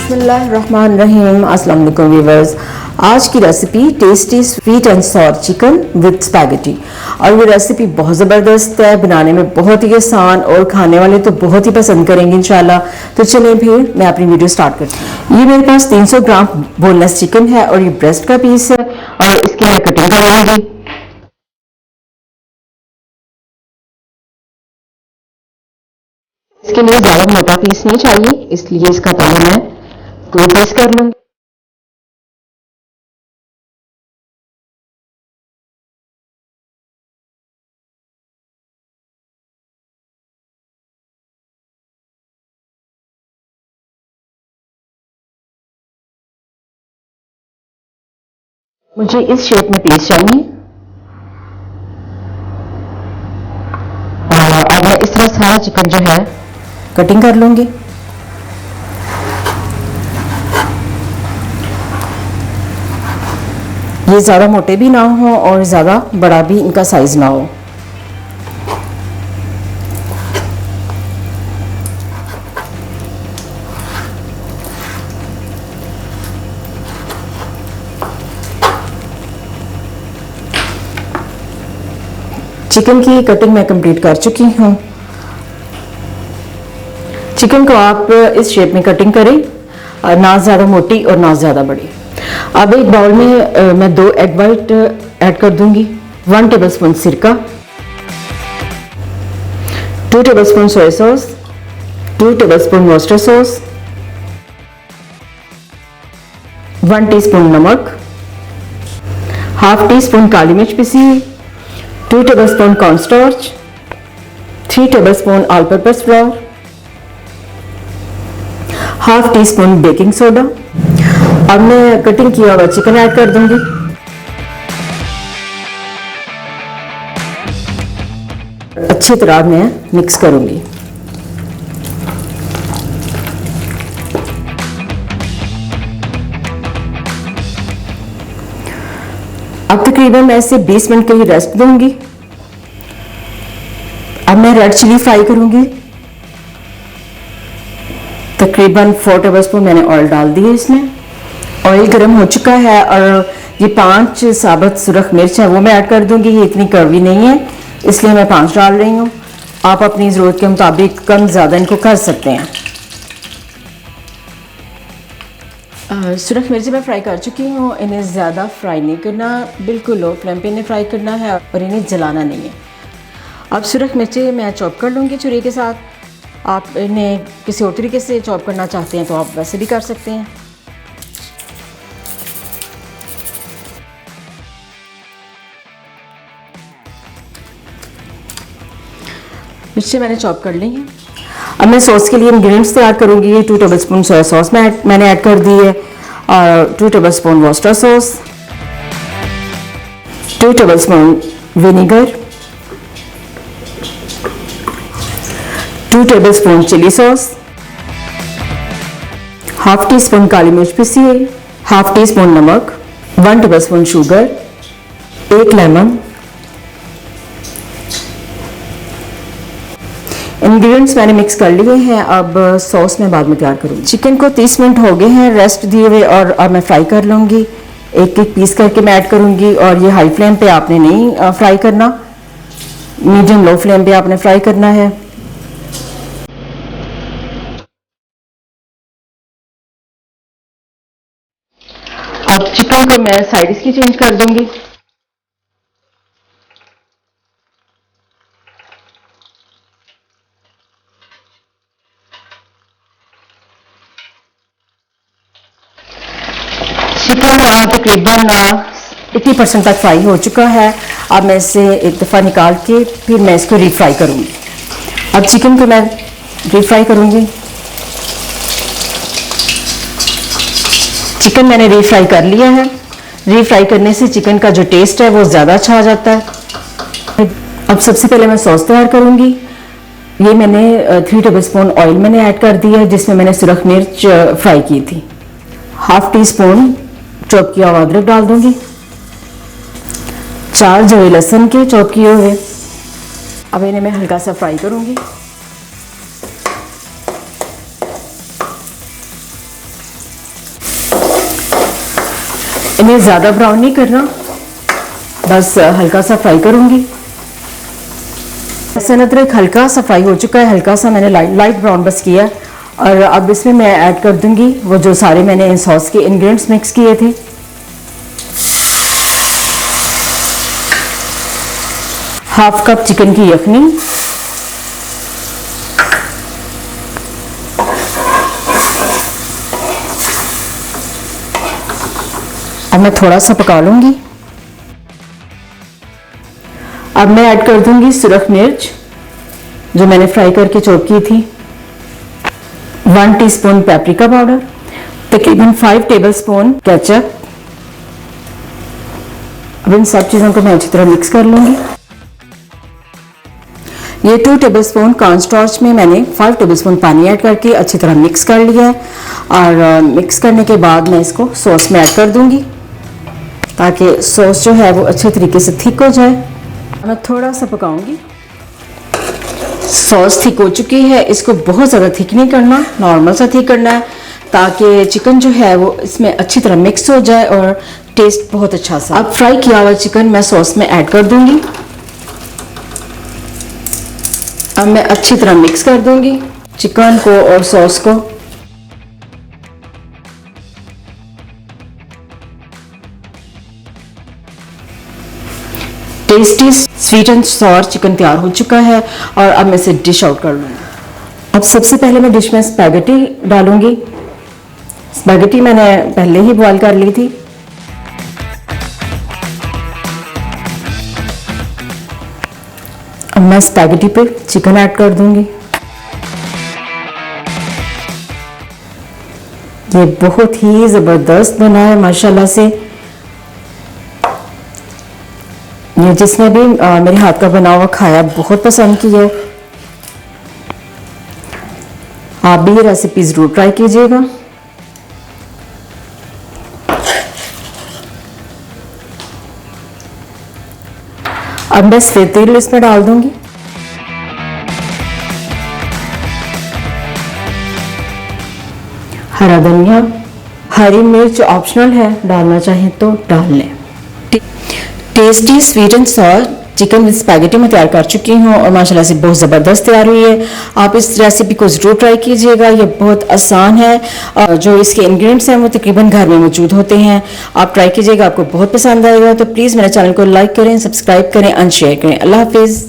बिस्मिल्लाहिर्रहमानिर्रहीम। अस्सलाम वालेकुम व्यूअर्स। आज की recipe tasty sweet and sour chicken with spaghetti. और ये रेसिपी बहुत ज़बरदस्त है, बनाने में बहुत ही आसान और खाने वाले तो बहुत ही पसंद करेंगे इंशाल्लाह। तो चलिए फिर मैं अपनी वीडियो स्टार्ट करती हूँ। ये मेरे पास 300 ग्राम बोनलेस चिकन है और ये ब्रेस्ट का पीस है और इसकी मैं कटिंग करूँगी। इसके लिए ज़्यादा मोटा पीस नहीं चाहिए, इसलिए इसका पहले मैं 2 पीस कर लूँगी। मुझे इस शेप में पीस चाहिए और अब मैं इस तरह सारा चिकन जो है कटिंग कर लूँगी। ये ज़्यादा मोटे भी ना हो और ज़्यादा बड़ा भी इनका साइज़ ना हो। चिकन की कटिंग मैं कंप्लीट कर चुकी हूँ। चिकन को आप इस शेप में कटिंग करें, ना ज़्यादा मोटी और ना ज़्यादा बड़ी। अब एक बाउल में मैं 2 एग वाइट ऐड कर दूंगी, 1 टेबलस्पून सिरका, 2 tablespoon soya sauce, 2 tablespoon mustard sauce, 1 teaspoon नमक, हाफ टी स्पून काली मिर्च पिसी, 2 tablespoon cornstarch, 3 tablespoon all purpose floor, half tea spoon baking soda. अब मैं कटिंग किया हुआ चिकन ऐड कर दूंगी। अच्छी तरह मैं मिक्स करूंगी। अब तकरीबन मैं इसे 20 मिनट के लिए रेस्ट दूंगी। अब मैं रेड चिली फ्राई करूंगी। तकरीबन 4 टेबलस्पून मैंने ऑयल डाल दिए इसमें। ऑयल गर्म हो चुका है और ये 5 साबुत सुरख मिर्च है वो मैं ऐड कर दूंगी। ये इतनी कड़वी नहीं है इसलिए मैं 5 डाल रही हूँ। आप अपनी ज़रूरत के मुताबिक कम ज़्यादा इनको कर सकते हैं। सुरख मिर्ची मैं फ्राई कर चुकी हूँ। इन्हें ज़्यादा फ्राई नहीं करना, बिल्कुल लो फ्लेम पे इन्हें फ्राई करना है और इन्हें जलाना नहीं है। अब सुरख मिर्ची मैं चॉप कर लूँगी छुरी के साथ। आप इन्हें किसी और तरीके से चॉप करना चाहते हैं तो आप वैसे भी कर सकते हैं। मिर्ची मैंने चॉप कर ली है। अब मैं सॉस के लिए इंग्रेडिएंट्स तैयार करूँगी। ये 2 टेबलस्पून सोया सॉस मैंने ऐड कर दी है और 2 tablespoon Worcester sauce, 2 tablespoon vinegar, 2 tablespoon chilli sauce, half teaspoon काली मिर्च पिसी, हाफ टी स्पून नमक, 1 टेबलस्पून शुगर, 1 लेमन। इंग्रेडिएंट्स मैंने मिक्स कर लिए हैं। अब सॉस मैं बाद में तैयार करूँगी। चिकन को 30 मिनट हो गए हैं रेस्ट दिए हुए और अब मैं फ्राई कर लूँगी। एक एक पीस करके मैं ऐड करूँगी और ये हाई फ्लेम पे आपने नहीं फ्राई करना, मीडियम लो फ्लेम पे आपने फ्राई करना है। अब चिकन को मैं साइड इसकी चेंज कर दूँगी। चिकन तकरीबन 80% तक फ्राई हो चुका है। अब मैं इसे एक दफ़ा निकाल के फिर मैं इसको रीफ्राई करूँगी। अब चिकन को मैं रीफ्राई करूँगी। चिकन मैंने रीफ्राई कर लिया है। रीफ्राई करने से चिकन का जो टेस्ट है वो ज़्यादा अच्छा आ जाता है। अब सबसे पहले मैं सॉस तैयार करूँगी। ये मैंने 3 टेबलस्पून ऑयल मैंने ऐड कर दिया है जिसमें मैंने सुरख मिर्च फ्राई की थी। हाफ टी स्पून चॉप किया हुआ अदरक डाल दूंगी, 4 जवे लहसुन के चॉप किए हुए। अब इन्हें मैं हल्का सा फ्राई करूंगी। इन्हें ज़्यादा ब्राउन नहीं करना, बस हल्का सा फ्राई करूंगी। लहसुन अदरक हल्का सा फ्राई हो चुका है, हल्का सा मैंने लाइट ब्राउन बस किया है। और अब इसमें मैं ऐड कर दूंगी वो जो सारे मैंने इन सॉस के इंग्रेडिएंट्स मिक्स किए थे। हाफ कप चिकन की यखनी, अब मैं थोड़ा सा पका लूंगी। अब मैं ऐड कर दूंगी सुरख मिर्च जो मैंने फ्राई करके चॉप की थी, 1 टीस्पून पेपरिका पाउडर, तकरीबन 5 टेबलस्पून केचप। अब इन सब चीज़ों को मैं अच्छी तरह मिक्स कर लूंगी। ये 2 टेबलस्पून कॉर्नस्टार्च में मैंने 5 टेबलस्पून पानी ऐड करके अच्छी तरह मिक्स कर लिया है। और मिक्स करने के बाद मैं इसको सॉस में ऐड कर दूंगी ताकि सॉस जो है वो अच्छे तरीके से थिक हो जाए। मैं थोड़ा सा पकाऊंगी। सॉस थिक हो चुकी है, इसको बहुत ज़्यादा थिक नहीं करना, नॉर्मल सा थिक करना है ताकि चिकन जो है वो इसमें अच्छी तरह मिक्स हो जाए और टेस्ट बहुत अच्छा सा। अब फ्राई किया हुआ चिकन मैं सॉस में ऐड कर दूंगी। अब मैं अच्छी तरह मिक्स कर दूंगी चिकन को और सॉस को। Tasty sweet and sour chicken तैयार हो चुका है और अब मैं इसे डिश आउट कर लूँगी। अब सबसे पहले मैं डिश में स्पैगेटी डालूंगी। स्पैगेटी मैंने पहले ही बॉईल कर ली थी। अब मैं स्पैगेटी पे चिकन ऐड कर दूंगी। ये बहुत ही ज़बरदस्त बना है माशाल्लाह से। ये जिसने भी मेरे हाथ का बना हुआ खाया बहुत पसंद की है। आप भी ये रेसिपी ज़रूर ट्राई कीजिएगा। अब मैं सफेद तेल इसमें डाल दूंगी। हरा धनिया, हरी मिर्च ऑप्शनल है, डालना चाहें तो डाल लें। Tasty sweet and sour chicken with spaghetti में तैयार कर चुकी हूँ और माशाल्लाह से बहुत ज़बरदस्त तैयार हुई है। आप इस रेसिपी को ज़रूर ट्राई कीजिएगा। ये बहुत आसान है और जो इसके इंग्रेडिएंट्स हैं वो तकरीबन घर में मौजूद होते हैं। आप ट्राई कीजिएगा, आपको बहुत पसंद आएगा। तो प्लीज़ मेरे चैनल को लाइक करें, सब्सक्राइब करें एंड शेयर करें। अल्लाह हाफिज़।